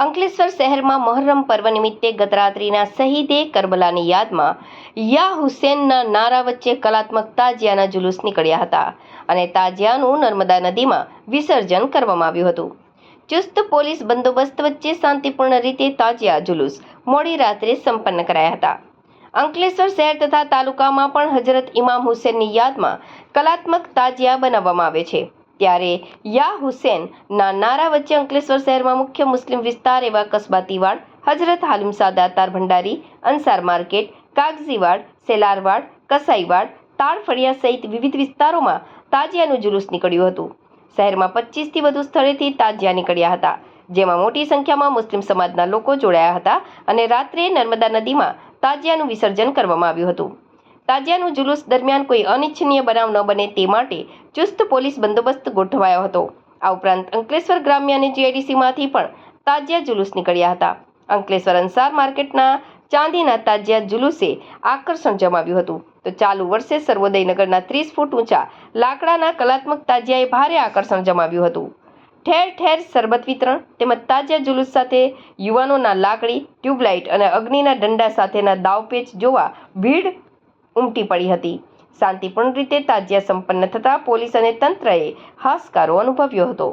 અંકલેશ્વર શહેરમાં મહોરમ પર્વ નિમિત્તે ગત રાત્રિના શહીદે કરબલાની યાદમાં યા હુસેનના નારા વચ્ચે કલાત્મક તાજિયાના જુલુસ નીકળ્યા હતા અને તાજિયાનું નર્મદા નદીમાં વિસર્જન કરવામાં આવ્યું હતું. ચુસ્ત પોલીસ બંદોબસ્ત વચ્ચે શાંતિપૂર્ણ રીતે તાજિયા જુલુસ મોડી રાત્રે સંપન્ન કરાયા હતા. અંકલેશ્વર શહેર તથા તાલુકામાં પણ હજરત ઇમામ હુસેનની યાદમાં કલાત્મક તાજિયા બનાવવામાં આવે છે. ત્યારે યા હુસેન ના નારા વચ્ચે અંકલેશ્વર શહેરમાં મુખ્ય મુસ્લિમ વિસ્તાર એવા કસ્બાતીવાડ, હજરત હાલિમ સાદાતાર ભંડારી, અંસાર માર્કેટ, કાગઝીવાડ, સેલારવાડ, કસાઈવાડ, તાળફળિયા સહિત વિવિધ વિસ્તારોમાં તાજિયાનું જુલુસ નીકળ્યું હતું. શહેરમાં 25થી વધુ સ્થળેથી તાજિયા નીકળ્યા હતા, જેમાં મોટી સંખ્યામાં મુસ્લિમ સમાજના લોકો જોડાયા હતા અને રાત્રે નર્મદા નદીમાં તાજિયાનું વિસર્જન કરવામાં આવ્યું હતું. તાજિયાનું જુલુસ દરમિયાન કોઈ અનિચ્છનીય બનાવ ન બને તે માટે ચુસ્ત પોલીસ બંદોબસ્ત ગોઠવાયો હતો. આ ઉપરાંત અંકલેશ્વર ગ્રામ્ય અને જીઆઈડીસીમાંથી પણ તાજિયા જુલુસ નીકળ્યા હતા. અંકલેશ્વર અંસાર માર્કેટના ચાંદીના તાજિયા જુલુસે આકર્ષણ જમાવ્યું હતું, તો ચાલુ વર્ષે સર્વોદયનગરના 30 ફૂટ ઊંચા લાકડાના કલાત્મક તાજિયાએ ભારે આકર્ષણ જમાવ્યું હતું. ઠેર ઠેર શરબત વિતરણ તેમજ તાજિયા જુલુસ સાથે યુવાનોના લાકડી, ટ્યુબલાઇટ અને અગ્નિના દંડા સાથેના દાવપેચ જોવા ભીડ ઉમટી પડી હતી. શાંતિપૂર્ણ રીતે તાજિયા સંપન્ન થતા પોલીસ અને તંત્રએ હાશકારો અનુભવ્યો હતો.